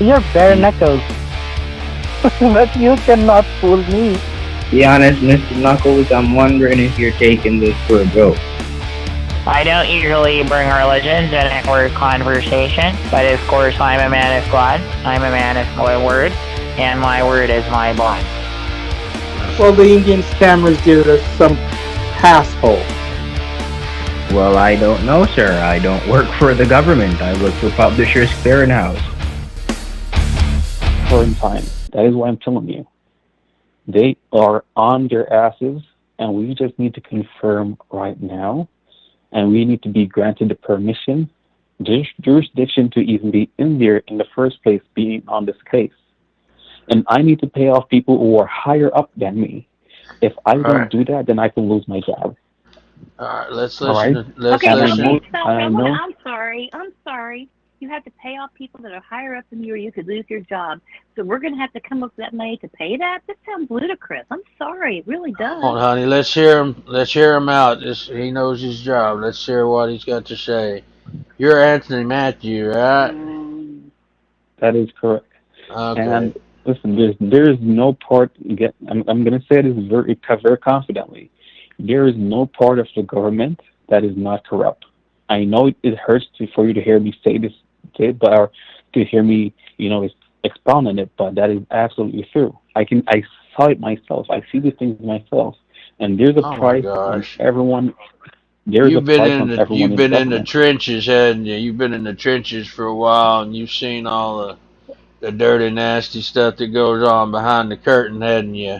You're bare knuckles, but you cannot fool me. Be honest, Mr. Knuckles, I'm wondering if you're taking this for a joke. I don't usually bring religion to network conversation, but of course I'm a man of God. I'm a man of my word, and my word is my bond. Well, the Indian scammers did us some asshole. Well, I don't know, sir. I don't work for the government. I work for Publishers Clearinghouse. Time. That is what I'm telling you. They are on their asses, and we just need to confirm right now, and we need to be granted the permission, jurisdiction to even be in there in the first place, being on this case. And I need to pay off people who are higher up than me. If I don't do that, then I can lose my job. All right, let's All listen. right? Let's Okay, listen. wait, stop. I know. I'm sorry. I'm sorry. You have to pay off people that are higher up than you, or you could lose your job. So we're going to have to come up with that money to pay that? That sounds ludicrous. I'm sorry. It really does. Come on, honey. Let's hear him. Let's hear him out. He knows his job. Let's hear what he's got to say. You're Anthony Matthew, right? That is correct. Okay. And listen, there's no part. I'm going to say this very confidently. There is no part of the government that is not corrupt. I know it hurts for you to hear me say this, or to hear me, expound on it. But that is absolutely true. I saw it myself. I see these things myself, and there's a price on everyone. You've been in the trenches, hadn't you? You've been in the trenches for a while, and you've seen all the dirty, nasty stuff that goes on behind the curtain, hadn't you?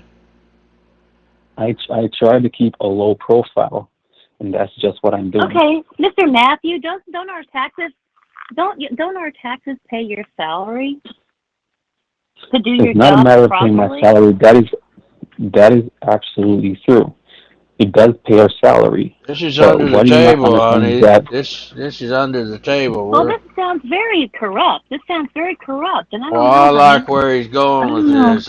I try to keep a low profile, and that's just what I'm doing. Okay, Mr. Matthew, don't our taxes pay your salary to do your job properly? It's not a matter of paying my salary. That is absolutely true. It does pay our salary. This is under the table, honey. This is under the table. Well, this sounds very corrupt. And I like where he's going with this.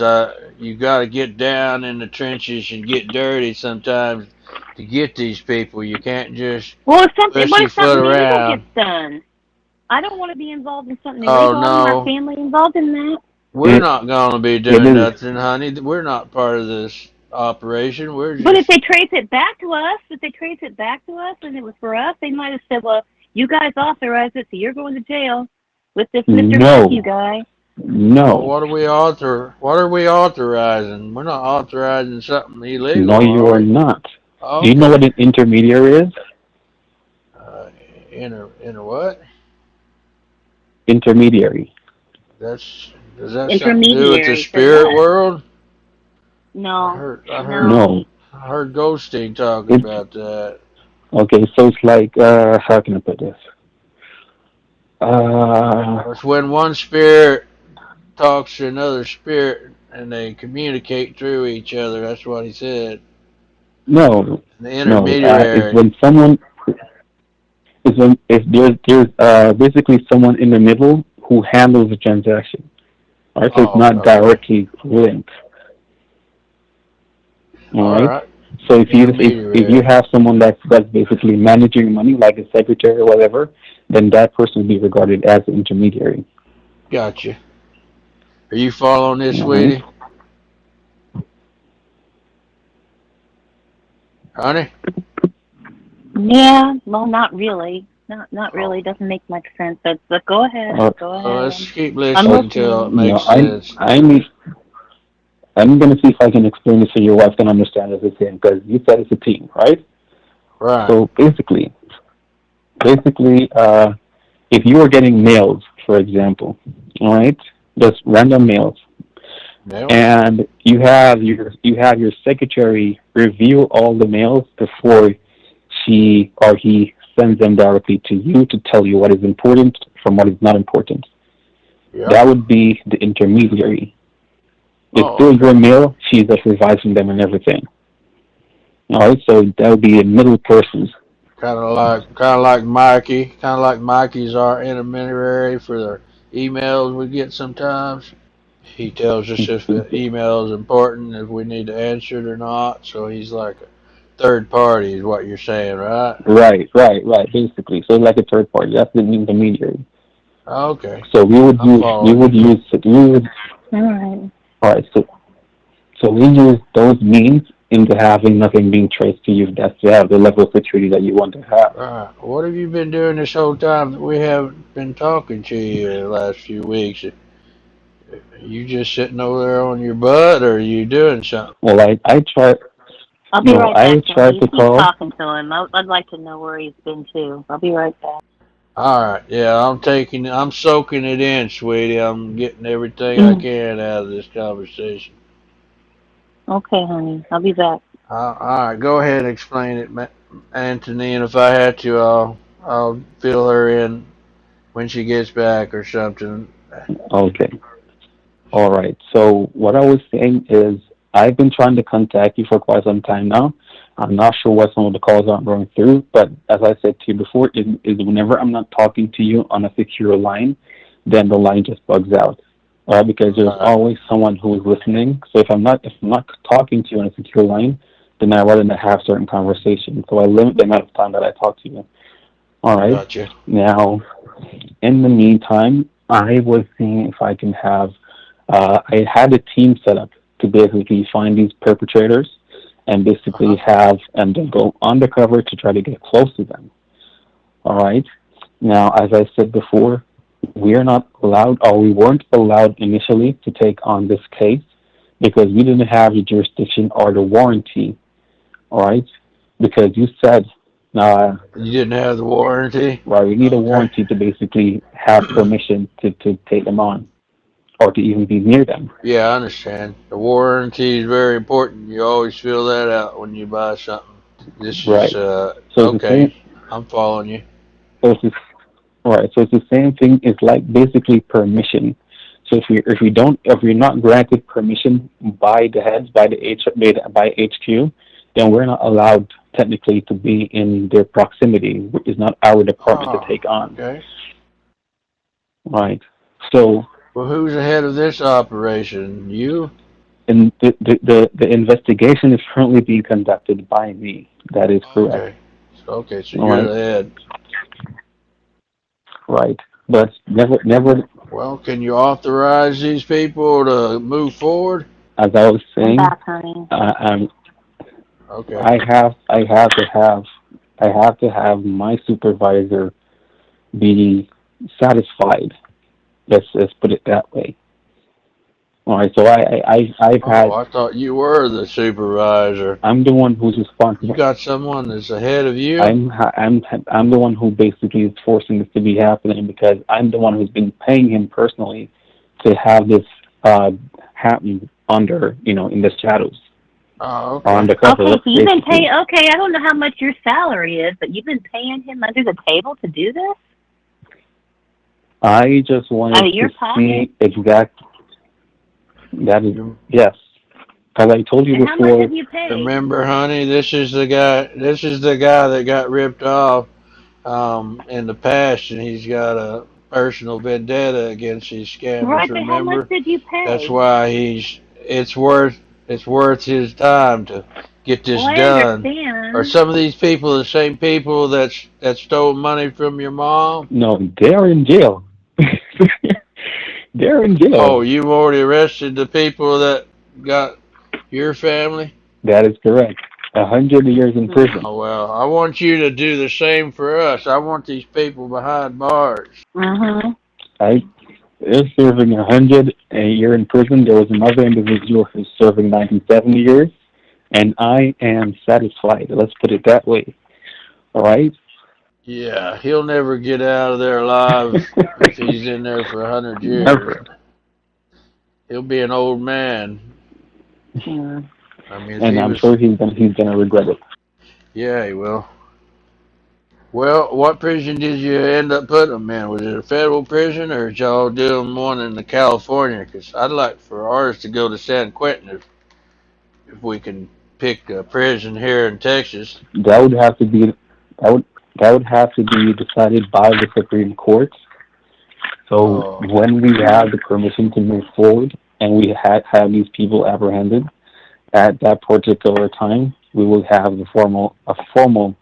You got to get down in the trenches and get dirty sometimes to get these people. You can't just push your foot around. Gets done? I don't want to be involved in something illegal. I want our family involved in that. We're not going to be doing nothing, honey. We're not part of this operation. But if they trace it back to us, and it was for us, they might have said, "Well, you guys authorized it, so you're going to jail with this Mr. Matthew guy." No. Well, what are we authorizing? We're not authorizing something illegal. No, you are not. Okay. Do you know what an intermediary is? In a what? Intermediary. Does that something to do with the spirit world? No. I heard Goldstein talking about that. Okay, so it's like, how can I put this? It's when one spirit talks to another spirit and they communicate through each other. That's what he said. No. The intermediary. It's when someone. If there's basically someone in the middle who handles the transaction. All right, so it's not directly linked. All right. So if you have someone that's basically managing money, like a secretary or whatever, then that person will be regarded as an intermediary. Gotcha. Are you following this, sweetie? Honey? Yeah. Well, not really. Not really. Doesn't make much sense. But go ahead. Let's keep listening until it makes sense. I'm going to see if I can explain this so your wife can understand what it's saying, because you said it's a team, right? Right. So basically, if you are getting mails, for example, all right, just random mails, and you have your secretary review all the mails before she or he sends them directly to you to tell you what is important from what is not important. Yep. That would be the intermediary. It's still your mail, she's just revising them and everything. All right, so that would be a middle person. Kind of like Mikey. Kind of like Mikey's our intermediary for the emails we get sometimes. He tells us if the email is important, if we need to answer it or not. So he's like a third party, is what you're saying, right? Right. Basically, so like a third party. That's the intermediary. Okay, So we would I'm use we following you. would use we would All right. all right. So we use those means into having nothing being traced to you. That's to have the level of security that you want to have. Right. What have you been doing this whole time that we haven't been talking to you the last few weeks? You just sitting over there on your butt, or are you doing something? Well, I try. I'll be No, right I back, try Tony. You to keep call. talking to him. I'd like to know where he's been too. I'll be right back. All right. Yeah, I'm soaking it in, sweetie. I'm getting everything I can out of this conversation. Okay, honey. I'll be back. All right. Go ahead and explain it, Anthony. And if I had to, I'll fill her in when she gets back or something. Okay. All right. So what I was saying is, I've been trying to contact you for quite some time now. I'm not sure why some of the calls aren't going through, but as I said to you before, is whenever I'm not talking to you on a secure line, then the line just bugs out. Because there's Right. always someone who is listening. So if I'm not talking to you on a secure line, then I rather not have certain conversations. So I limit the amount of time that I talk to you. All right. Gotcha. Now, in the meantime, I was seeing if I can have I had a team set up to basically find these perpetrators and Uh huh. basically have and then go undercover to try to get close to them. All right. Now, as I said before, we are not allowed, or we weren't allowed initially to take on this case because we didn't have the jurisdiction or the warranty. All right. Because you said, You didn't have the warranty. well, we need a Okay. warranty to basically have permission to take them on or to even be near them. Yeah, I understand. The warranty is very important. You always fill that out when you buy something. This is Right. So it's the okay. same. I'm following you. So it's the, right. So it's the same thing. It's like basically permission. So if we're not granted permission by the heads by HQ, then we're not allowed technically to be in their proximity. It's not our department to Oh, take on. okay. Right. So Well, who's the head of this operation? You? and the investigation is currently being conducted by me. That is correct. Okay. So All you're right. the head. Right. But never. Well, can you authorize these people to move forward? As I was I'm saying, back, honey. I, Okay. I have to have my supervisor be satisfied. Let's put it that way. All right. So I've Oh, had I thought you were the supervisor. I'm the one who's You responsible. got someone that's ahead of you? I'm the one who basically is forcing this to be happening because I'm the one who's been paying him personally to have this happen under in the shadows Oh, or okay. undercover. Okay, so Let's you've been basically paying. Okay, I don't know how much your salary is, but you've been paying him under the table to do this I just out wanted of to your pocket. see exact. That is You yes, because I told you And how much before. have you paid? remember, honey? This is the guy. This is the guy that got ripped off in the past, and he's got a personal vendetta against these scammers. Right, but how much Remember? did you That's pay? why he's. It's worth his time to get Well, this I done. Are understand. some of these people the same people that stole money from your mom? No, they're in jail. They're in Oh, jail. you've already arrested the people that got your family? That is correct. 100 years in prison. Oh, well, I want you to do the same for us. I want these people behind bars. Mm-hmm. I They're serving 100 a year in prison. There was another individual who's serving 97 years, and I am satisfied. Let's put it that way. All right. Yeah, he'll never get out of there alive if he's in there for 100 years. Never. He'll be an old man. Yeah. I mean, if And he I'm was, sure he's gonna regret it. yeah, he will. Well, what prison did you end up putting him in? Was it a federal prison, or did y'all do him one in the California? Because I'd like for ours to go to San Quentin if we can pick a prison here in Texas. That would have to be that would that would have to be decided by the Supreme Court. So Oh, when we have the permission to move forward and we have these people apprehended at that particular time, we will have a formal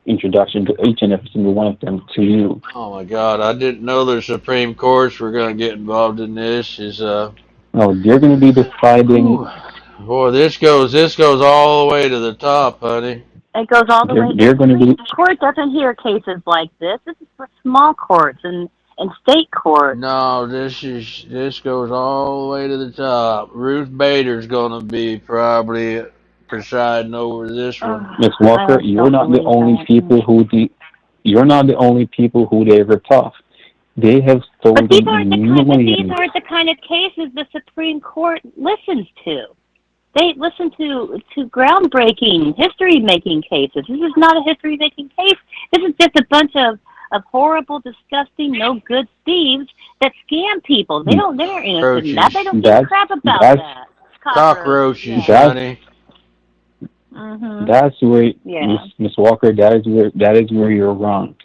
introduction to each and every single one of them to you. Oh my God, I didn't know the Supreme Courts were going to get involved in this. No, they're going to be deciding. Whew. Boy, this goes all the way to the top, honey. It goes all the way. They're The going to Supreme be. Court doesn't hear cases like this. This is for small courts and state courts. No, this goes all the way to the top. Ruth Bader's going to be probably presiding over this one. Miss I Walker, also you're don't not the believe only that. people you're not the only people who they rip off. They have But sold these them aren't the millions. kind of cases the Supreme Court listens to. They listen to groundbreaking, history-making cases. This is not a history-making case. This is just a bunch of horrible, disgusting, no good thieves that scam people. They're innocent in that. They don't give a crap about that. Cockroaches, Yeah. honey. That's where, Yeah. Miss Walker, that is where you're wrong,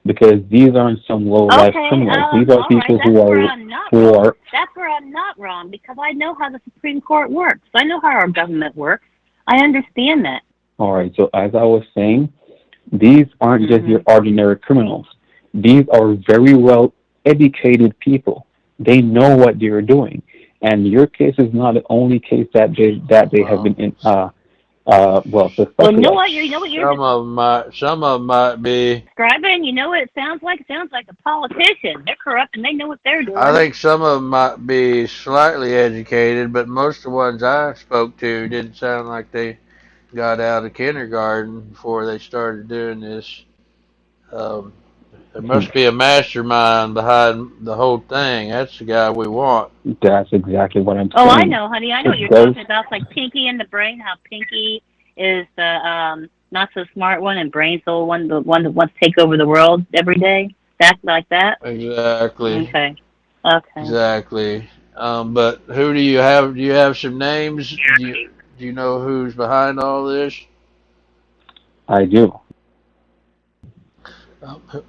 because these aren't some low life criminals. These are people who are. That's where I'm not wrong, because I know how the Supreme Court works. I know how our government works. I understand that. All right. So as I was saying, these aren't just your ordinary criminals. These are very well educated people. They know what they're doing, and your case is not the only case that they have been in. Well, you know what you're Some of them might be. describing. You know what it sounds like? It sounds like a politician. They're corrupt and they know what they're doing. I think some of them might be slightly educated, but most of the ones I spoke to didn't sound like they got out of kindergarten before they started doing this. There must be a mastermind behind the whole thing. That's the guy we want. That's exactly what I'm saying. Oh, I know, honey. I know what you're talking about. It's like Pinky in the Brain. How Pinky is the not so smart one, and Brain's the one that wants to take over the world every day. That's like that. Exactly. Okay. Exactly. But who do you have? Do you have some names? Do you know who's behind all this? I do.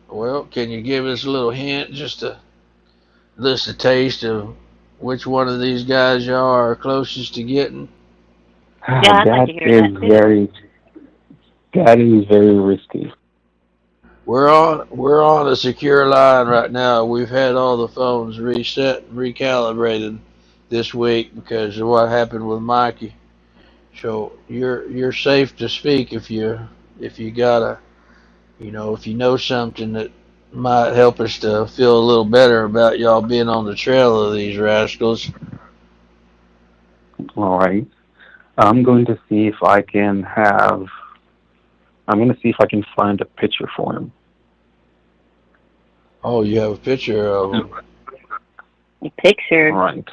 Well, can you give us a little hint, just a taste of which one of these guys y'all are closest to getting? Yeah, I'd like to hear that too. That is very risky. We're on a secure line right now. We've had all the phones reset and recalibrated this week because of what happened with Mikey. So you're safe to speak if you gotta, if you know something that might help us to feel a little better about y'all being on the trail of these rascals. All right. I'm going to see if I can find a picture for him. Oh, you have a picture of him. A picture? Right.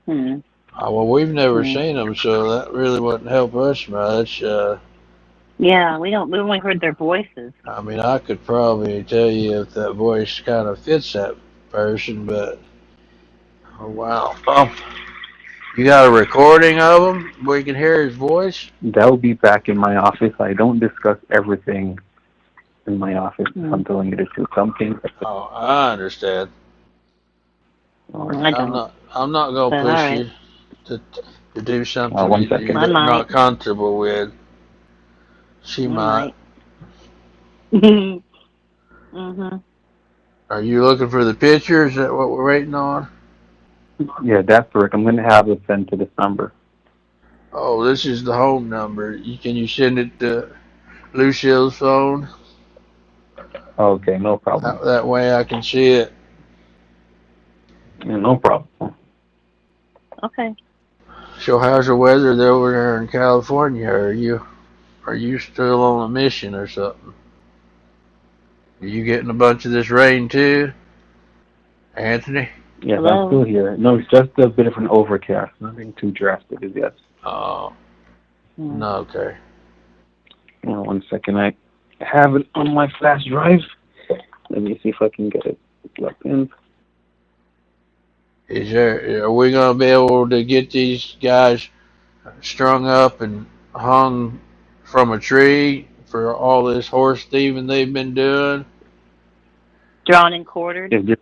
Well, we've never seen them, so that really wouldn't help us much. Yeah, we only heard their voices. I mean, I could probably tell you if that voice kind of fits that person, but oh wow. You got a recording of him where you can hear his voice? That will be back in my office. I don't discuss everything in my office until I get it to something. Oh, I understand. I don't. I'm not gonna push you to do something you're not comfortable with. She might. Are you looking for the picture? Is that what we're waiting on? Yeah, that's correct. I'm going to have it sent to this number. Oh, this is the home number. Can you send it to Lucille's phone? Okay, no problem. That way I can see it. Yeah, no problem. Okay. So how's the weather over there in California? Are you still on a mission or something? Are you getting a bunch of this rain too, Anthony? Yes, I'm still here. No, it's just a bit of an overcast. Nothing too drastic as yet. Oh. No, okay. 1 second. I have it on my flash drive. Let me see if I can get it plugged in. Are we going to be able to get these guys strung up and hung from a tree for all this horse thieving they've been doing? Drawn and quartered?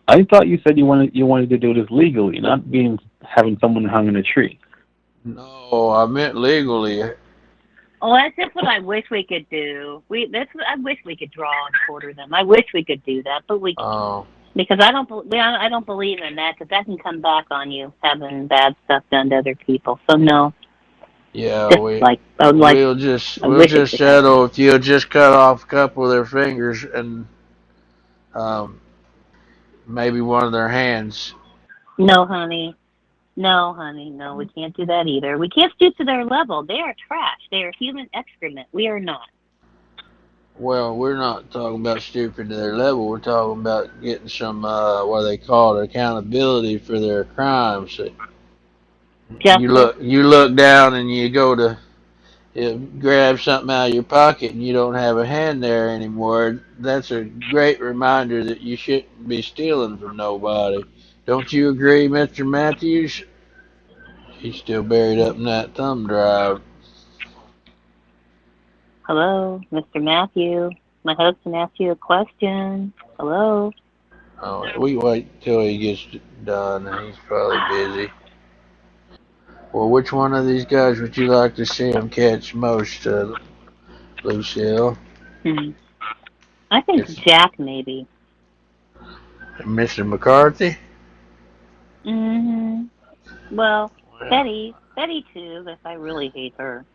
I thought you said you wanted to do this legally, not having someone hung in a tree. No, I meant legally. Oh, that's just what I wish we could do. I wish we could draw and quarter them. I wish we could do that, but we can't Oh, because I don't believe in that because that can come back on you having bad stuff done to other people. So no, yeah, just like I we'll wish it just could happen. settle if you'll just cut off a couple of their fingers and um, maybe one of their hands. No, honey. No, honey. No, we can't do that either. We can't stoop to their level. They are trash. They are human excrement. We are not. Well, we're not talking about stooping to their level. We're talking about getting some what they call it, accountability for their crimes. Justice. You look down and you go to grab something out of your pocket and you don't have a hand there anymore. That's a great reminder that you shouldn't be stealing from nobody. Don't you agree, Mr. Matthews? He's still buried up in that thumb drive. Hello, Mr. Matthew. My husband asked you a question. Hello. Oh, we wait till he gets done. He's probably busy. Well, which one of these guys would you like to see him catch most, Lucille? Hmm. I think It's Jack maybe. Mr. McCarthy? Mhm. Well, Well, Betty too. If I really hate her.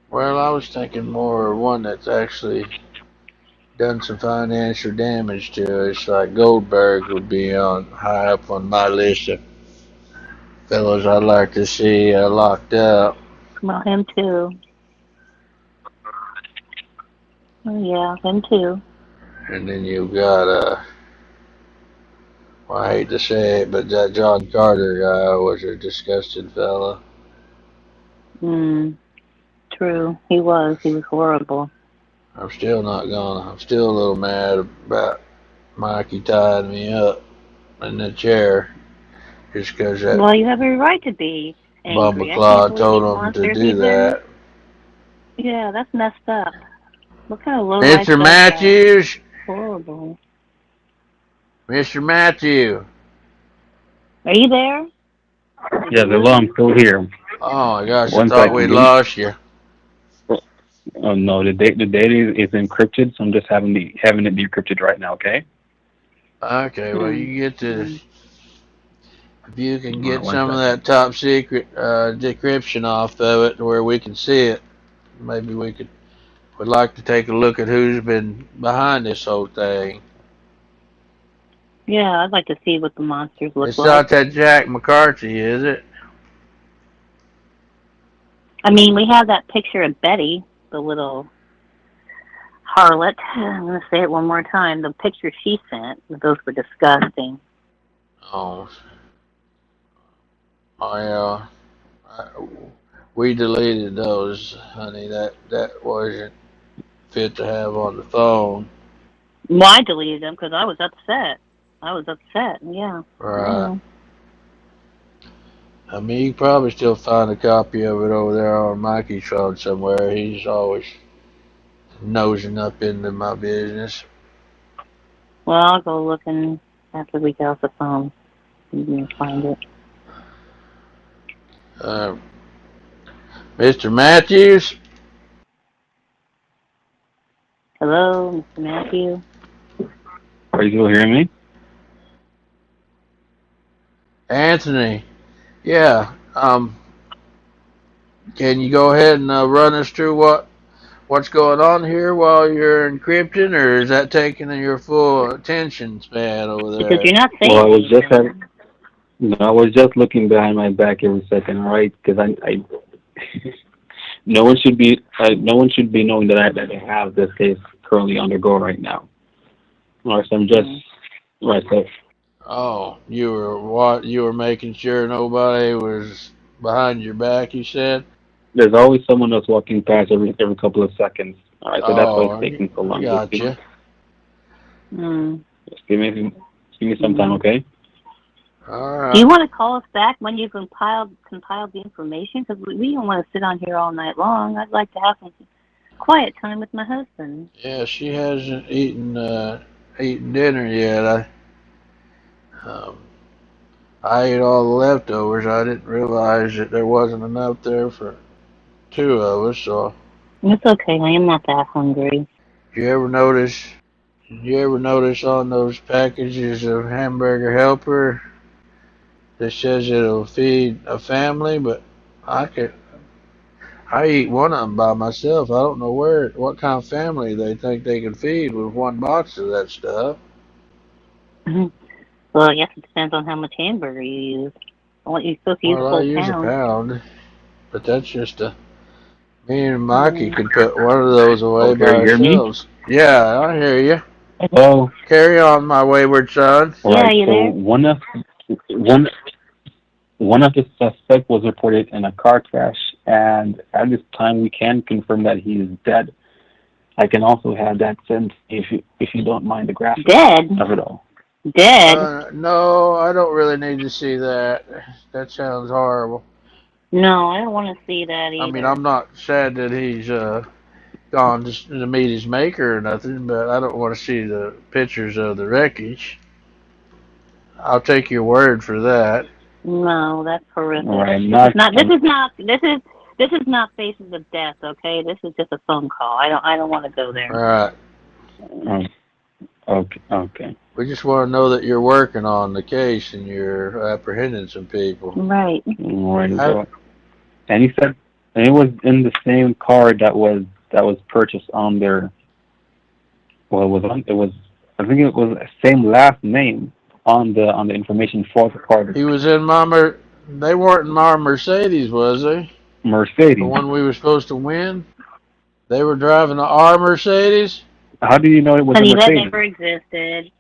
well, I was thinking more of one that's actually done some financial damage to us. Like Goldberg would be on high up on my list of fellows I'd like to see locked up. Well, him too. Oh, yeah, him too. And then you've got well, I hate to say it, but that John Carter guy was a disgusting fella. Mm. True. He was. He was horrible. I'm still a little mad about Mikey tied me up in the chair just because that Well, you have every right to be angry. I can't Bumbleclaw believe told he's him to monster. do He's in. that. Yeah, that's messed up. What kind of low life Mr. does that? Matthews! Horrible. Mr. Matthew! Are you there? Did Yeah, you the lose law, I'm him? still here. Oh my gosh, I One thought we'd second, give me. lost you. Oh no, the data is encrypted, so I'm just having it decrypted right now. Okay. Okay, well Hmm. you get to Hmm. if you can All right, get one some of second. that top secret decryption off of it where we can see it. Maybe we could would like to take a look at who's been behind this whole thing. Yeah, I'd like to see what the monsters look It's like. not that Jack McCarthy, is it? I mean, we have that picture of Betty, the little harlot. I'm going to say it one more time. The picture she sent, those were disgusting. Oh, I I, we deleted those, honey. That wasn't fit to have on the phone. Well, I deleted them because I was upset. I was upset. Yeah, I Right. know. I mean, you can probably still find a copy of it over there on Mikey's phone somewhere. He's always nosing up into my business. Well, I'll go looking after we get off the phone. You can find it. Uh, Mr. Matthews, Hello, Mr. Matthew. Are you still hearing me? Anthony, yeah. Can you go ahead and run us through what's going on here while you're encrypting, or is that taking your full attention span over Because there? you're not Well, saying anything. no, I was just looking behind my back every second, all right? Because no one should be knowing that I have this case currently undergo right now. All right, so I'm just Mm. right. So Oh, you were what? You were making sure nobody was behind your back. You said. there's always someone else walking past every couple of seconds. All right, so that's why Oh, it's taking so I long. got you. Mm. Just give me some time, Mm. okay? All Do right. you want to call us back when you compiled the information? Because we don't want to sit on here all night long. I'd like to have some quiet time with my husband. Yeah, she hasn't eaten dinner yet. Um, I ate all the leftovers. I didn't realize that there wasn't enough there for two of us. So It's okay. I am not that hungry. You ever notice? You ever notice on those packages of Hamburger Helper that says it'll feed a family? But I could. I eat one of them by myself. I don't know what kind of family they think they can feed with one box of that stuff. Well, I guess it depends on how much hamburger you use. Well, you're supposed to use a Well, I whole use a pound. pound, but that's just a. Me and Mikey Mm. could put one of those away Okay, by you hear me? ourselves. Yeah, I hear you. Hello. Carry on, my wayward son. All Yeah, right. you So there? one of the suspects was reported in a car crash, and at this time we can confirm that he is dead. I can also have that sent if you don't mind the graphic Dead? of it all. Dead? No, I don't really need to see that. That sounds horrible. No, I don't want to see that I mean, either. I'm not sad that he's gone to meet his maker or nothing, but I don't want to see the pictures of the wreckage. I'll take your word for that. No, that's horrific. All right, This is not not. This is not faces of death. Okay, this is just a phone call. I don't want to go there. All right. um, okay. We just want to know that you're working on the case and you're apprehending some people. Right. All right. I, And he said, and it was in the same card that was purchased on their. Well, it was on. It was. I think it was the same last name on the information for the card. he was in my. They weren't in my Mercedes, was they? The Mercedes. one we were supposed to win? They were driving our Mercedes? How do you know it was a Honey, that Mercedes? never existed.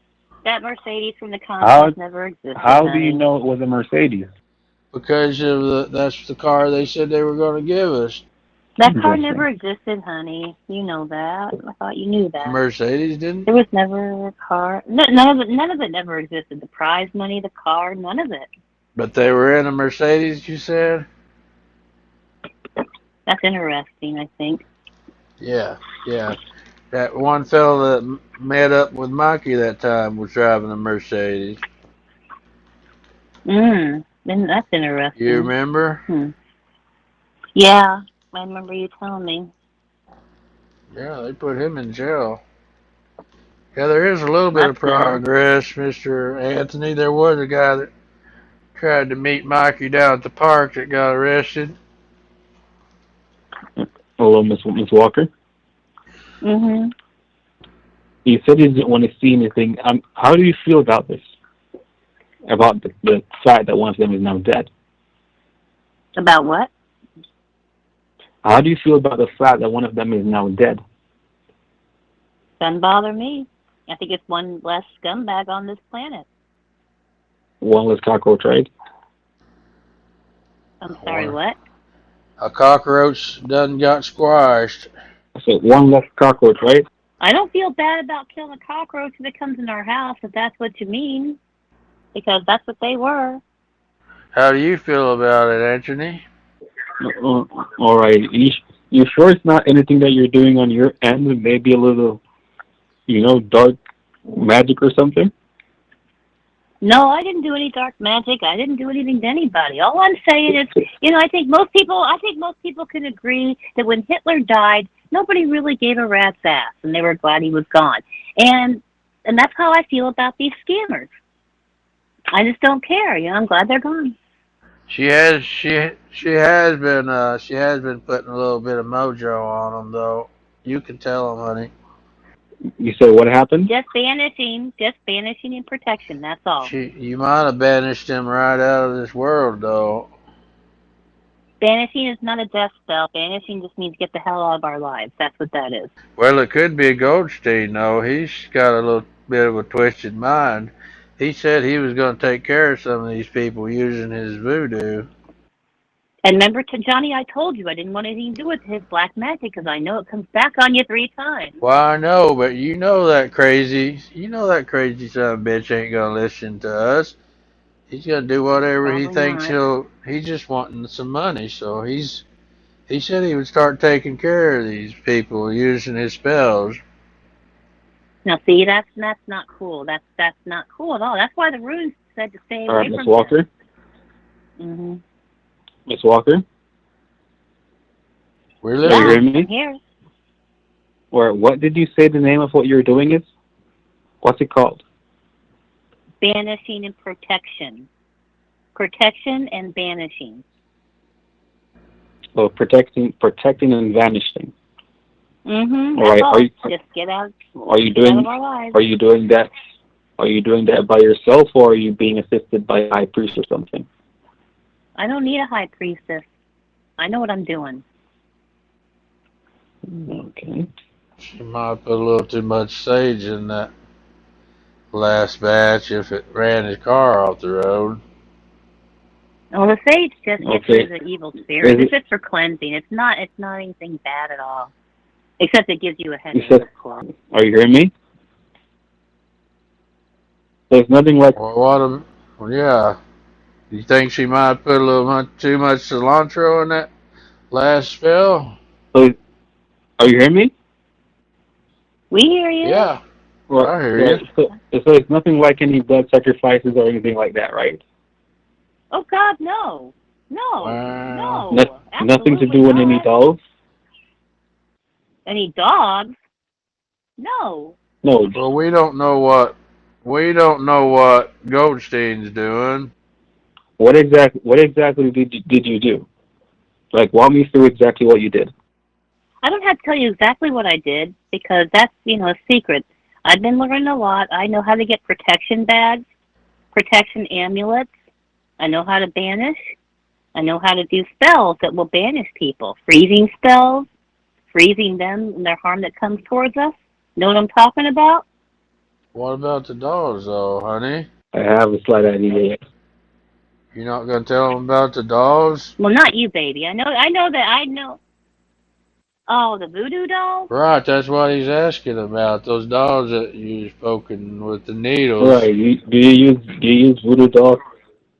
That Mercedes from the How contest never existed. how do honey. you know it was a Mercedes? Because that's the car they said they were going to give us. That car Interesting. never existed, honey. You know that. I thought you knew that. Mercedes didn't? There was never a car. No, none of it never existed. The prize money, the car, none of it. But they were in a Mercedes, you said? That's interesting, I think. Yeah. That one fellow that met up with Mikey that time was driving a Mercedes. Then that's interesting. You remember? Yeah, I remember you telling me. Yeah, they put him in jail. Yeah, there is a little bit of That's good. progress, Mr. Anthony. There was a guy that tried to meet Mikey down at the park that got arrested. Hello, Miss Walker. Mhm. You said you didn't want to see anything. How do you feel about this? About the fact that one of them is now dead? About what? How do you feel about the fact that one of them is now dead? Doesn't bother me. I think it's one less scumbag on this planet. One less cockroach, right? I'm sorry, what? A cockroach done got squashed. So one less cockroach, right? I don't feel bad about killing a cockroach if it comes in our house, if that's what you mean. Because that's what they were. How do you feel about it, Anthony? All right. You sure it's not anything that you're doing on your end? Maybe a little, dark magic or something? No, I didn't do any dark magic. I didn't do anything to anybody. All I'm saying is, I think most people can agree that when Hitler died, nobody really gave a rat's ass, and they were glad he was gone. And that's how I feel about these scammers. I just don't care. I'm glad they're gone. She has been putting a little bit of mojo on them though. You can tell them, honey. You said what happened? Just banishing and protection. That's all. You might have banished him right out of this world though. Banishing is not a death spell. Banishing just means get the hell out of our lives. That's what that is. Well, it could be a Goldstein though. He's got a little bit of a twisted mind. He said he was going to take care of some of these people using his voodoo. And remember, Johnny, I told you I didn't want anything to do with his black magic because I know it comes back on you 3 times. Well, I know, but you know that crazy son of a bitch ain't going to listen to us. He's going to do whatever Probably he thinks not. he's just wanting some money, so he said he would start taking care of these people using his spells. Now, see, that's not cool. That's not cool at all. That's why the runes said to stay All away right, from Miss Walker. Mhm. Miss Walker. We're Are you listening. hearing me? I'm here. Or what did you say the name of what you're doing is? What's it called? Banishing and protection. Protection and banishing. So protecting and vanishing. Mm-hmm. All right. Just get out. Are you Get out doing? of our lives. Are you doing that? Are you doing that by yourself, or are you being assisted by a high priest or something? I don't need a high priestess. I know what I'm doing. Okay. She might put a little too much sage in that last batch if it ran his car off the road. Well, the sage just gets rid of the evil spirit. It's just for cleansing. It's not anything bad at all. Except it gives you a headache, of course. Are you hearing me? There's nothing like. Well, yeah. You think she might put a little too much cilantro in that last spell? So, are you hearing me? We hear you. Yeah. Well, I hear you. So it's nothing like any blood sacrifices or anything like that, right? Oh God, no. No. Nothing to do with any dolls? Any dogs? No. No. Well, we don't know what Goldstein's doing. What exactly did you do? Like, walk me through exactly what you did. I don't have to tell you exactly what I did because that's, a secret. I've been learning a lot. I know how to get protection bags, protection amulets. I know how to banish. I know how to do spells that will banish people. Freezing spells, freezing them and their harm that comes towards us. Know what I'm talking about? What about the dogs, though, honey? I have a slight idea. You're not gonna tell them about the dogs? Well, not you, baby. I know. Oh, the voodoo doll? Right, that's what he's asking about. Those dogs that you've spoken with the needles. Right. Do you use voodoo dolls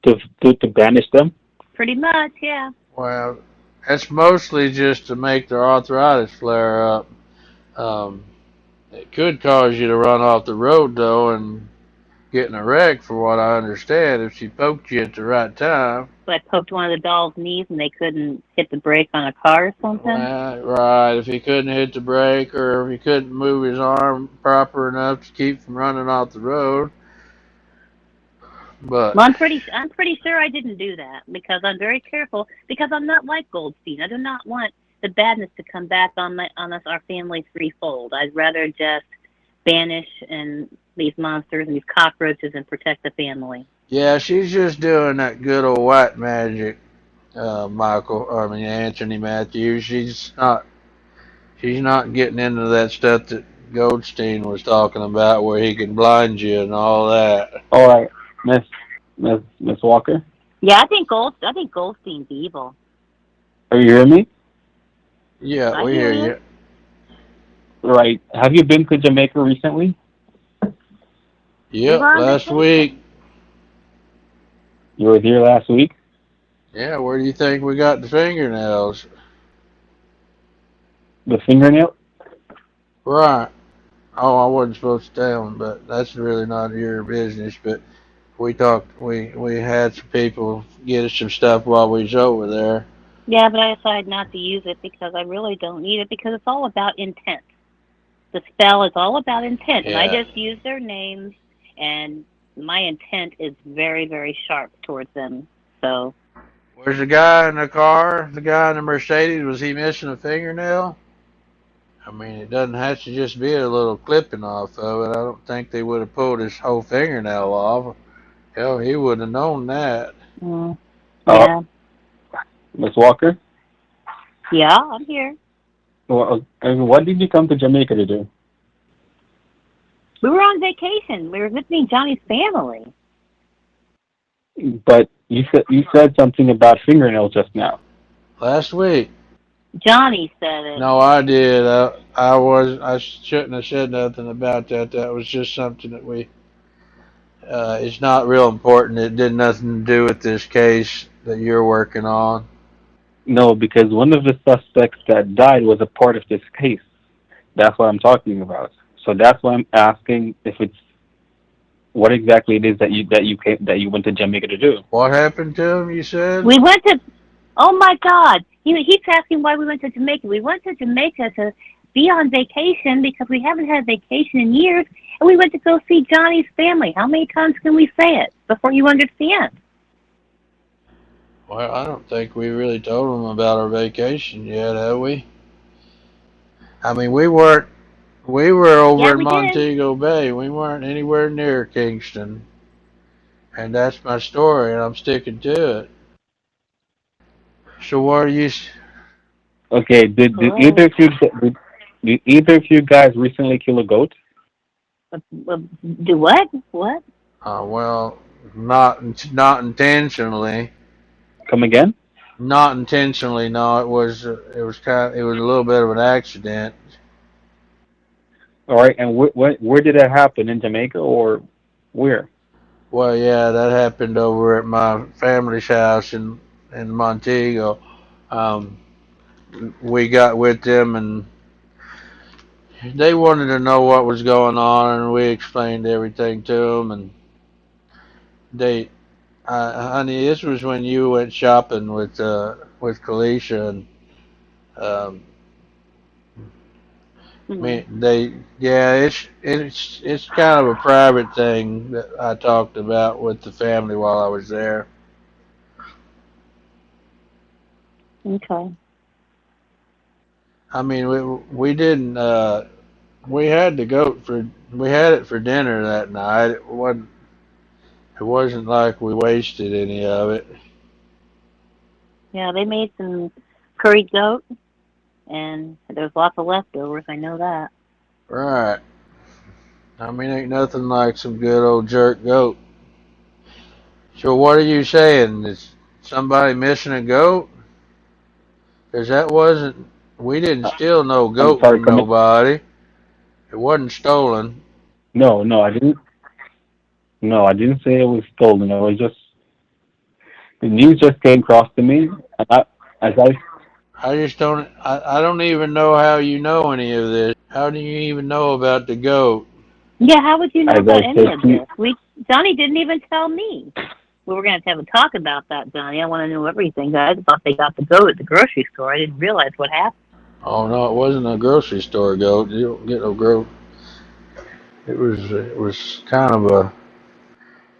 to banish them? Pretty much, yeah. Well, that's mostly just to make their arthritis flare up. It could cause you to run off the road, though, and get in a wreck, for what I understand, if she poked you at the right time. So I poked one of the doll's knees and they couldn't hit the brake on a car or something? Right. If he couldn't hit the brake or if he couldn't move his arm proper enough to keep from running off the road. But well, I'm pretty sure I didn't do that because I'm very careful because I'm not like Goldstein. I do not want the badness to come back on us, our family threefold. I'd rather just banish and these monsters and these cockroaches and protect the family. Yeah, she's just doing that good old white magic, Anthony Matthews. She's not getting into that stuff that Goldstein was talking about, where he can blind you and all that. All right, Miss Walker. Yeah, I think Goldstein's evil. Are you hearing me? Yeah, we hear you. Right. Have you been to Jamaica recently? Yep, last week. You were here last week? Yeah, where do you think we got the fingernails? The fingernail? Right. Oh, I wasn't supposed to tell them, but that's really not your business. But we had some people get us some stuff while we was over there. Yeah, but I decided not to use it because I really don't need it because it's all about intent. The spell is all about intent, and I just use their names, and my intent is very, very sharp towards them. So. Where's the guy in the car? The guy in the Mercedes, was he missing a fingernail? I mean, it doesn't have to just be a little clipping off of it. I don't think they would have pulled his whole fingernail off. Hell, he would have known that. Yeah. Miss Walker? Yeah, I'm here. Well, what did you come to Jamaica to do? We were on vacation. We were visiting Johnny's family. But you said something about fingernails just now. Last week. Johnny said it. No, I did. I shouldn't have said nothing about that. That was just something that it's not real important. It did nothing to do with this case that you're working on. No, because one of the suspects that died was a part of this case. That's what I'm talking about. So that's why I'm asking if it's what exactly it is that you went to Jamaica to do. What happened to him? You said we went to. Oh my God! He's asking why we went to Jamaica. We went to Jamaica be on vacation because we haven't had vacation in years, and we went to go see Johnny's family. How many times can we say it before you understand? Well, I don't think we really told them about our vacation yet, have we? I mean, we were Yeah, over in we did. Montego Bay. We weren't anywhere near Kingston, and that's my story, and I'm sticking to it. So what are you? Okay, did Hello. did either of you guys recently kill a goat? Do what? What? Well, not intentionally. Come again? Not intentionally. No, it was a little bit of an accident. All right, and where did that happen? In Jamaica or where? Well, yeah, that happened over at my family's house in Montego. Um, we got with them and they wanted to know what was going on, and we explained everything to them. And they, honey, this was when you went shopping with Kalisha, and um, Hmm. yeah, it's kind of a private thing that I talked about with the family while I was there. Okay. I mean, we didn't. We had the goat for we had it for dinner that night. It wasn't like we wasted any of it. Yeah, they made some curry goat, and there's lots of leftovers. I know that. Right. I mean, ain't nothing like some good old jerk goat. So what are you saying? Is somebody missing a goat? 'Cause that wasn't. We didn't Uh, steal no I'm goat sorry, from come in. nobody. It wasn't stolen. No, no, I didn't. No, I didn't say it was stolen. It was just the news just came across to me, and as I I just don't. I don't even know how you know any of this. How do you even know about the goat? Yeah, how would you know as about I any said of to you, this? Johnny didn't even tell me. We were going to have a talk about that, Johnny. I want to know everything. I thought they got the goat at the grocery store. I didn't realize what happened. Oh no, it wasn't a grocery store goat. You don't get no goat. It was kind of a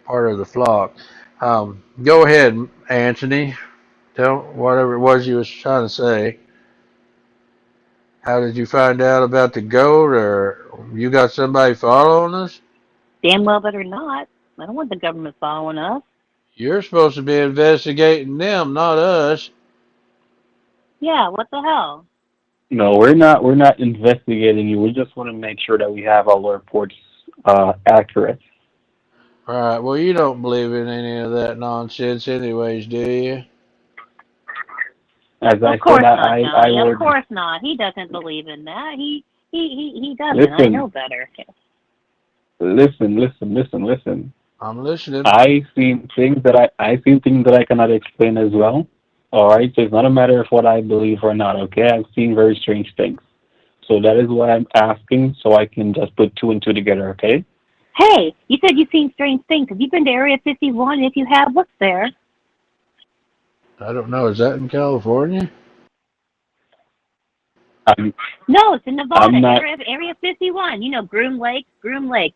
part of the flock. Go ahead, Anthony. Tell whatever it was you was trying to say. How did you find out about the goat, or you got somebody following us? Damn well better not. I don't want the government following us. You're supposed to be investigating them, not us. Yeah, what the hell? no, we're not investigating you. We just want to make sure that we have all our reports accurate. Right. Well, you don't believe in any of that nonsense, anyways, do you? As Of I said, course not, I Johnny. Of would course not. He doesn't believe in that. He doesn't. I listen, know better. listen. I'm listening. I seen things that I cannot explain as well. All right, so it's not a matter of what I believe or not. Okay, I've seen very strange things. So that is why I'm asking, so I can just put two and two together. Okay. Hey, you said you've seen strange things. Have you been to Area 51? If you have, what's there? I don't know. Is that in California? I'm No, it's in Nevada. I'm not. Area 51. You know, Groom Lake,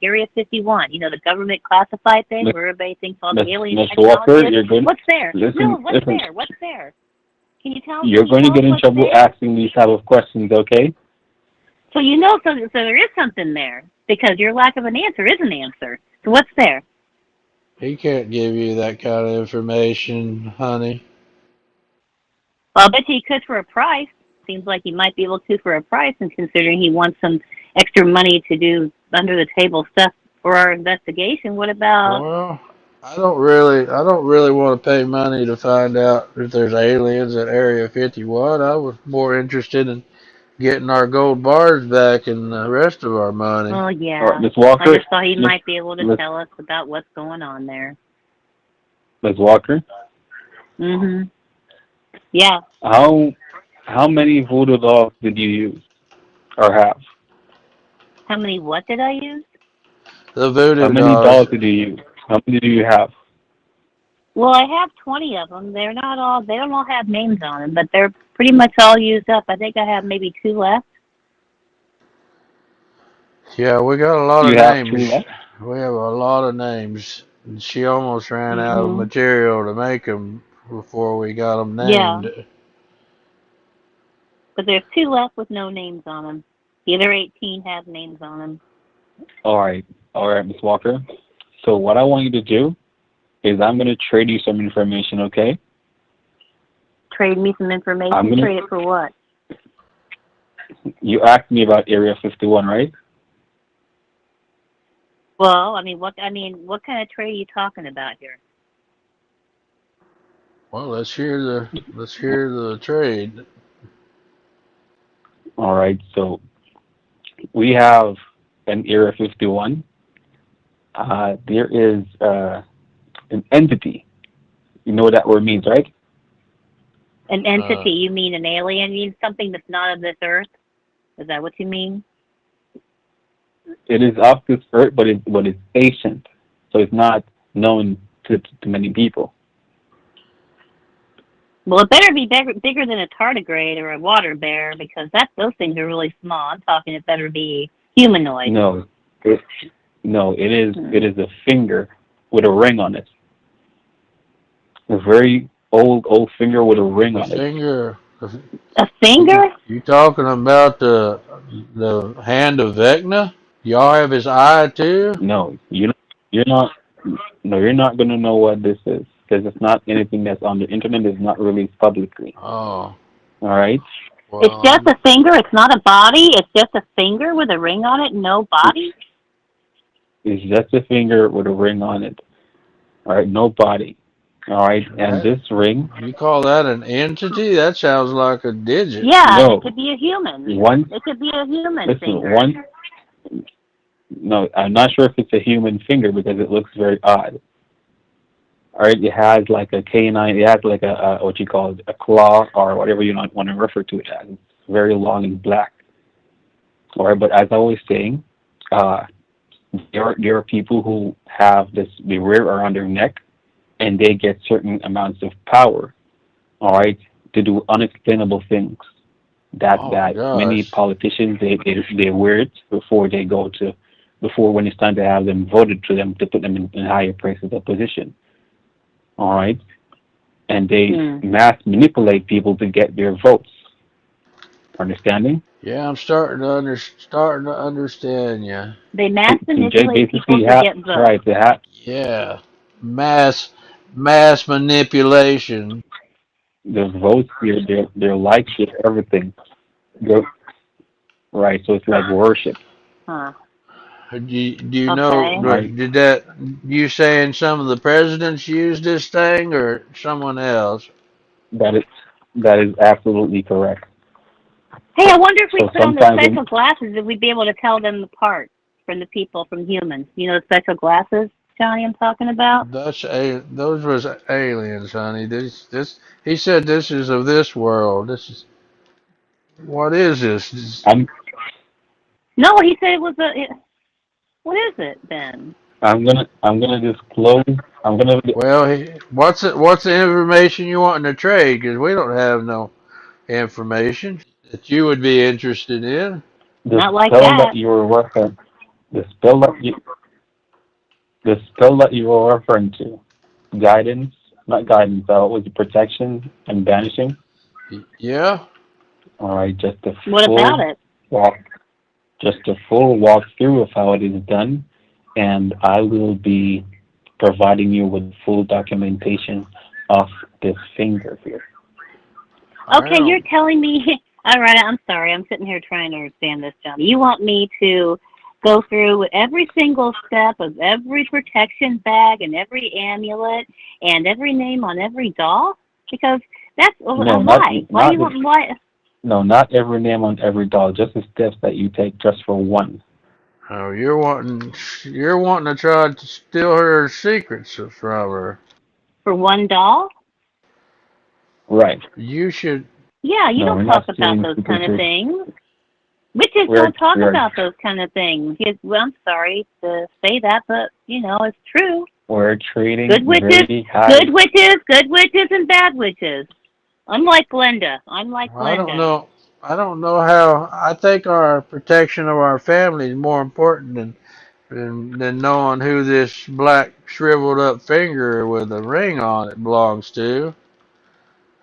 Area 51. You know, the government classified thing Miss where everybody thinks all the alien Miss technology Walker, is. you're going. What's there? No, Listen, what's listen. there? What's there? You're Can you going to tell us get in what's trouble there? asking these type of questions. Okay. So you know, so there is something there because your lack of an answer is an answer. So what's there? He can't give you that kind of information, honey. Well, I'll bet you he could for a price. Seems like he might be able to for a price, and considering he wants some extra money to do under the table stuff for our investigation, what about? Well, I don't really want to pay money to find out if there's aliens at Area 51. I was more interested in getting our gold bars back and the rest of our money. Oh All right, yeah, Miss I Walker. just thought he Miss might be able to Miss tell us about what's going on there. Miss Walker. Mhm. Yeah. How how many voodoo dolls did you use or have? How many? What did I use? The How voodoo many dolls. dolls did you use? How many do you have? Well, I have 20 of them. They're not all. They don't all have names on them, but they're pretty much all used up. I think I have maybe two left. Yeah, we got a lot of You have two names. left. We have a lot of names. She almost ran out of Mhm. material to make them before we got them Yeah, named. but there's two left with no names on them. The other 18 have names on them. All right, Miss Walker. So what I want you to do is I'm gonna trade you some information, okay? Trade me some I'm information. gonna. Trade it for what? You asked me about Area 51, right? Well, what kind of trade are you talking about here? Well, let's hear the trade. All right. So we have an Area 51. There is an entity. You know what that word means, right? An Uh, entity? You mean an alien? You mean something that's not of this earth? Is that what you mean? It is off this earth, but it's ancient, so it's not known to many people. Well, it better be bigger than a tardigrade or a water bear because those things are really small. I'm talking it better be humanoid. No, it, no, Hmm. it is a finger with a ring on it. A very old finger with a ring the on it. finger. A finger? You talking about the hand of Vecna? Y'all have his eye too? No, you're not. No, you're not gonna know what this is because it's not anything that's on the internet. It's not released publicly. Oh, All right, It's well, just a finger. It's not a body. It's just a finger with a ring on it. No body. it's just a finger with a ring on it. All right, no body. All right, and that this ring, you call that an entity? That sounds like a digit. Yeah, it no, could be a human. one. It could be a human Listen, finger. one. No, I'm not sure if it's a human finger because it looks very odd. All right, it has like a canine. It has like a what you call it, a claw or whatever you want to refer to it as. It's very long and black. All right, but as I was saying, uh, there are people who have this the wear around their neck, and they get certain amounts of power. All right, to do unexplainable things. Oh my That many gosh. politicians they wear it before when it's time to have them voted to them to put them in higher places of position. All right, and they Hmm. mass manipulate people to get their votes. Understanding? Yeah, I'm starting to understand you. They mass To manipulate people basically to have get votes. right to have Yeah, mass mass manipulation. the votes, their likes, their everything. Go right, so it's like worship. Huh. Do you know? Okay. Right, Did that? You saying some of the presidents used this thing or someone else? that is that is absolutely correct. Hey, I wonder if we So put on the sometimes when special glasses, if we'd be able to tell them apart from the people, from humans. You know the special glasses, Johnny, I'm talking about? Those was aliens, honey. He said this is of this world. What is this? I'm No, he said it was what is it then? I'm gonna disclose. I'm gonna Well, what's the information you want in the trade? Because we don't have no information that you would be interested in. the Not like spell that that. you were referring the spell that you the spell that you were referring to. Guidance, not guidance. What was it? Protection and banishing. Yeah. All right, What about it? walk, just a full walkthrough of how it is done, and I will be providing you with full documentation of this finger here. I Okay, you're don't. telling me. All right, I'm sorry. I'm sitting here trying to understand this, Johnny. You want me to go through every single step of every protection bag and every amulet and every name on every doll? Because that's No, why. Why do not you want why? no, not every name on every doll. Just the steps that you take just for one. Oh, you're wanting to try to steal her secrets from her. For one doll? Right. You should. Yeah, you No, don't we're talk not about stealing those kind secrets. of things. Witches don't talk We are about those kind of things. Well, I'm sorry to say that, but it's true. we're trading Good witches, very high. good witches and bad witches. I'm like Glenda. I don't know. I don't know how. I think our protection of our family is more important than knowing who this black shriveled up finger with a ring on it belongs to.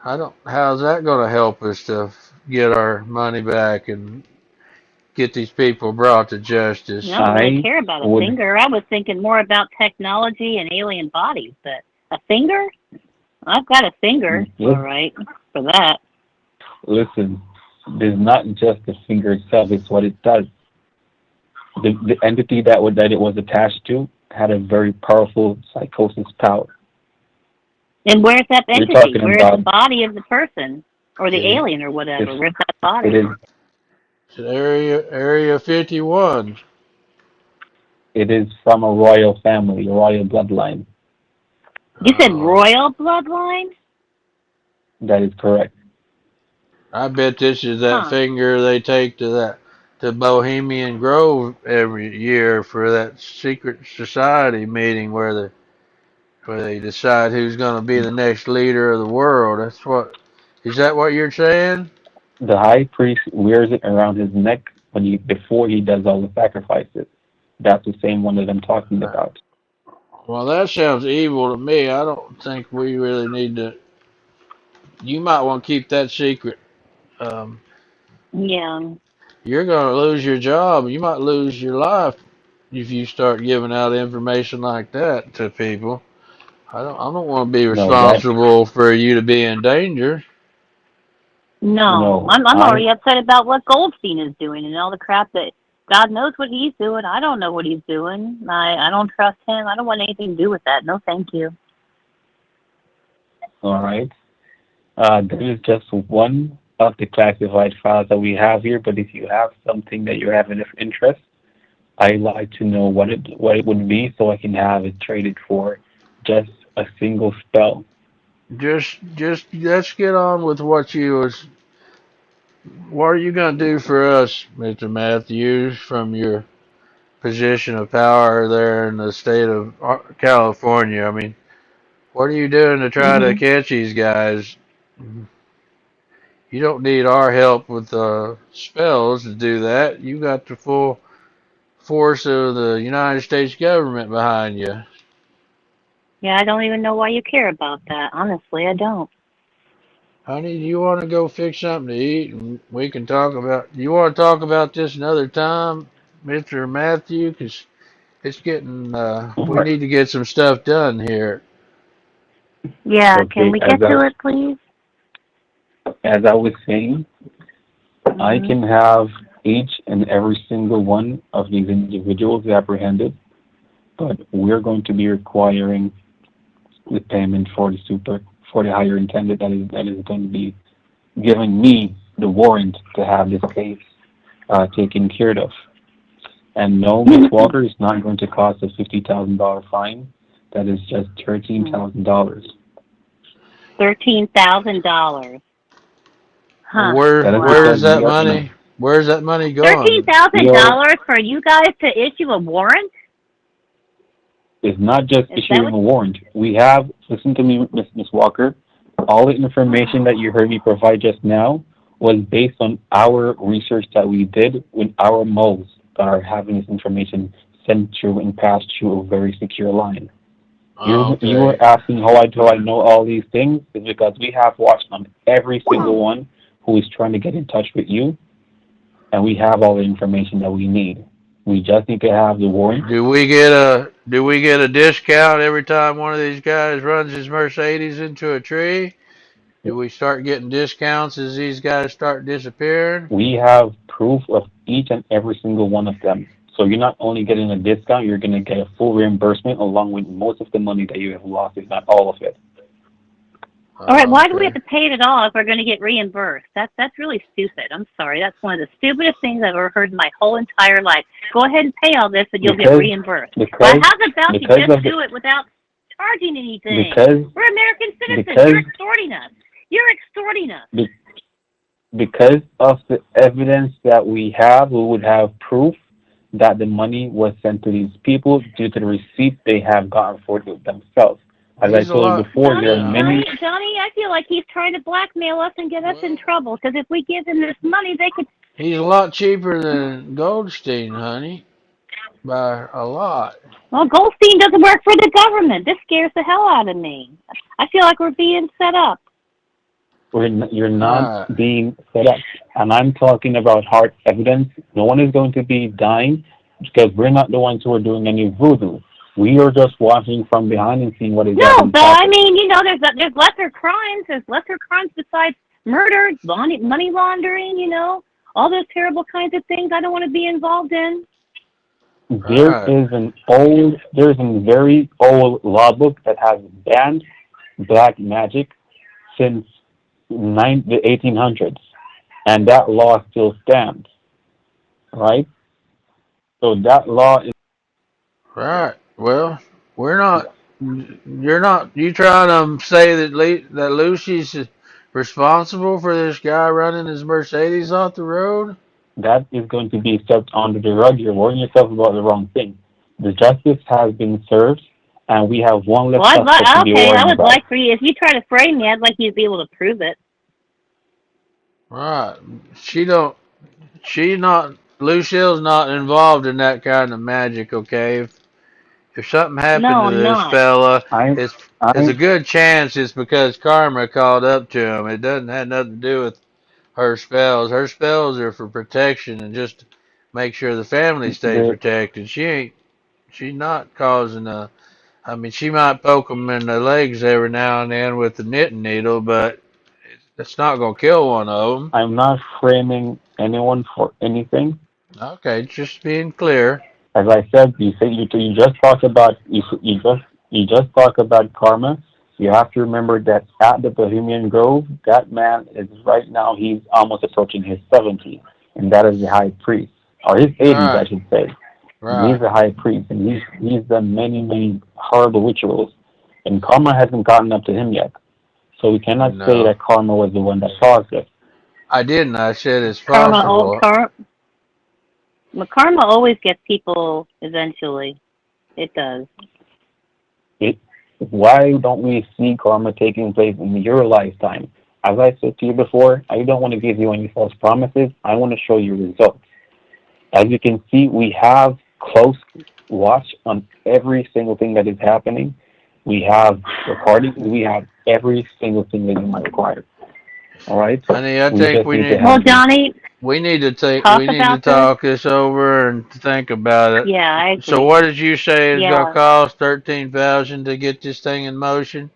I don't. How's that going to help us to get our money back and get these people brought to I justice? don't really I care about a would finger. I was thinking more about technology and alien bodies, but a finger? I've got a finger, all right, for that. listen. There's not just the finger itself; it's what it does. The entity that it was attached to had a very powerful psychosis power. And where's that You're entity? talking Where's the about body of the person or the It, alien or it's whatever? Where's that it body? is it's Area 51. it is from a royal family, a royal bloodline. You said Oh, royal bloodline? That is correct. I bet this is that Huh. finger they take to Bohemian Grove every year for that secret society meeting where they decide who's going to be the next leader of the world. That's what. Is that what you're saying? The high priest wears it around his neck before he does all the sacrifices. That's the same one that I'm talking Uh, about. Well, that sounds evil to me. I don't think we really need to. You might want to keep that secret. Um, Yeah. you're going to lose your job. You might lose your life if you start giving out information like that to people. I don't want to be No, that responsible for you to be in danger. No. no, I'm already upset about what Goldstein is doing and all the crap that God knows what he's doing. I don't know what he's doing. I don't trust him. I don't want anything to do with that. No, thank you. all right. This is just one of the classified files that we have here. But if you have something that you have of interest, I'd like to know what it would be so I can have it traded for just a single spell. Just let's get on with what you was. What are you going to do for us, Mr. Matthews, from your position of power there in the state of California? I mean, what are you doing to try to Mhm. catch these guys? You don't need our help with spells to do that. You got the full force of the United States government behind you. Yeah, I don't even know why you care about that. Honestly, I don't. Honey, do you want to go fix something to eat and we can talk about? You want to talk about this another time, Mr. Matthew? Because it's getting. All We right. need to get some stuff done here. Yeah, can Okay. we get to it, please? As I was saying, I Mhm. can have each and every single one of these individuals apprehended, but we're going to be requiring the payment for the higher intended that is going to be giving me the warrant to have this case taken care of. And no, Miss Walker is not going to cost a $50,000 fine. That is just $13,000. $13,000. Well, Huh. That is Wow. because where's that we are no, money? Where's that money Thirteen going? thousand we are. dollars for you guys to issue a warrant? It's not just Is that issuing what? a warrant. We have, listen to me, Miss Walker, all the information that you heard me provide just now was based on our research that we did with our moles that are having this information sent through and passed through a very secure line. You Okay. were asking how I know all these things is because we have watched on every single one who is trying to get in touch with you, and we have all the information that we need. We just need to have the warrant. Do we get a discount every time one of these guys runs his Mercedes into a tree? Do we start getting discounts as these guys start disappearing? We have proof of each and every single one of them. So you're not only getting a discount, you're going to get a full reimbursement along with most of the money that you have lost, if not all of it. All right, why do we have Okay. to pay it at all if we're going to get reimbursed? That's really stupid. I'm sorry. That's one of the stupidest things I've ever heard in my whole entire life. Go ahead and pay all this and you'll get Because reimbursed. Well, because how's about you because just of the do it without charging anything? because We're American citizens. because You're extorting us. You're extorting us. be- because of the evidence that we have, we would have proof that the money was sent to these people due to the receipt they have gotten for it themselves. As I He's a told you lot. before, there are Johnny, Yeah. many. Johnny, I feel like he's trying to blackmail us and get us in Well, trouble. Because if we give him this money, they could. he's a lot cheaper than Goldstein, honey, by a lot. Well, Goldstein doesn't work for the government. This scares the hell out of me. I feel like we're being set up. You're not Right. being set up, and I'm talking about hard evidence. No one is going to be dying because we're not the ones who are doing any voodoo. We are just watching from behind and seeing what is No, actually but I happening. mean, there's lesser crimes. There's lesser crimes besides murder, money laundering. All those terrible kinds of things. I don't want to be involved in. Right. There's a very old law book that has banned black magic since the 1800s, and that law still stands, right? So that law is Right. Well, we're not. You're not. You trying to say that that Lucy's responsible for this guy running his Mercedes off the road? that is going to be swept under the rug. You're worrying yourself about the wrong thing. The justice has been served, and we have one less Well, suspect to be I worrying would about. like for you, if you try to frame me, I'd like you to be able to prove it. Right. She don't. She not. Lucille's not involved in that kind of magic. Okay. If something happened No, to I'm this not. fella, I, it's I, a good chance it's because karma called up to him. It doesn't have nothing to do with her spells. Her spells are for protection and just to make sure the family stays the, protected. She's not causing a. I mean, she might poke them in the legs every now and then with the knitting needle, but it's not gonna kill one of them. I'm not framing anyone for anything. Okay, just being clear. As I said, you just talked about you just talked about karma. You have to remember that at the Bohemian Grove, that man is right now. He's almost approaching his 70s, and that is the high priest, or his 80s, I Right, should say. And he's right. the high priest, and he's done many horrible rituals, and karma hasn't gotten up to him yet. So we cannot say No, that karma was the one that caused it. I didn't. I said it's Karma, possible. karma always gets people eventually. It does. It, why don't we see karma taking place in your lifetime? As I said to you before, I don't want to give you any false promises. I want to show you results. As you can see, we have close watch on every single thing that is happening. We have recordings. We have every single thing that you might require. All right. Honey, I We think just we need to need Well, have you. Johnny, talk we need to about this. talk this over and think about it. Yeah, I So agree. what did you say it's gonna Yeah. cost? 13,000 to get this thing in motion?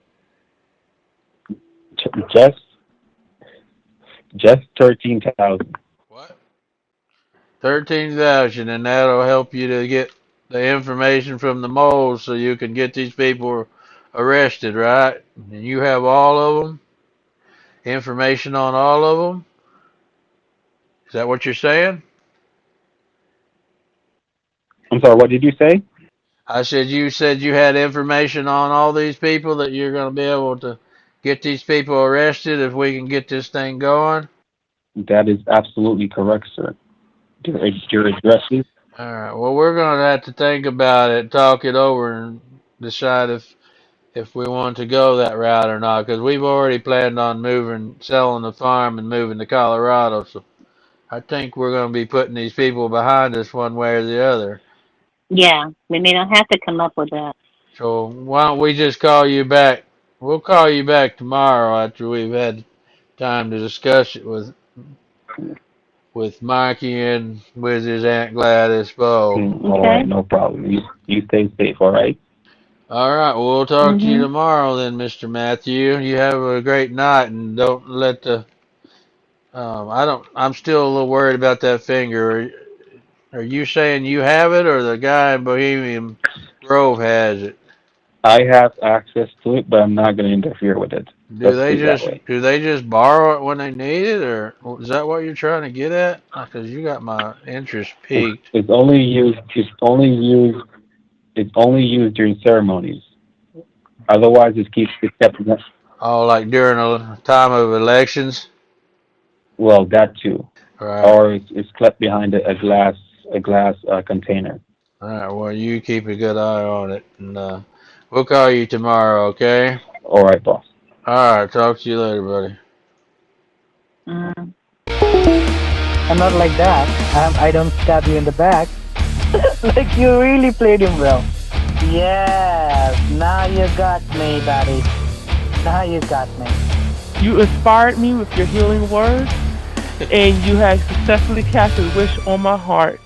Just 13,000. What? 13,000, and that'll help you to get the information from the moles so you can get these people arrested, right? And you have all of them, information on all of them. Is that what you're saying? I'm sorry. What did you say? I said you had information on all these people that you're going to be able to get these people arrested if we can get this thing going. That is absolutely correct, sir. Your addresses. All right. Well, we're going to have to think about it, talk it over, and decide if we want to go that route or not. Because we've already planned on selling the farm, and moving to Colorado. So I think we're going to be putting these people behind us one way or the other. Yeah, we may not have to come up with that. So why don't we just call you back? We'll call you back tomorrow after we've had time to discuss it with Mikey and with his Aunt Gladys Bow. All right, Okay? no problem. You stay safe. All right. All right, well, we'll talk to you Mm-hmm. tomorrow then, Mr. Matthew. You have a great night, and don't let the I don't. I'm still a little worried about that finger. Are you saying you have it, or the guy in Bohemian Grove has it? I have access to it, but I'm not going to interfere with it. Let's put it that way. Do they just borrow it when they need it, or is that what you're trying to get at? Because you got my interest piqued. It's only used. It's only used. It's only used during ceremonies. Otherwise, it kept. Oh, like during a time of elections, Well, that too, right? or it's kept behind a glass container. All right. Well, you keep a good eye on it, and We'll call you tomorrow, okay? All right, boss. Alright, talk to you later, buddy. Mm, I'm not like that. I don't stab you in the back. Like you really played him well. Yes, now you got me, buddy. Now you got me. You inspired me with your healing words, and you have successfully cast a wish on my heart.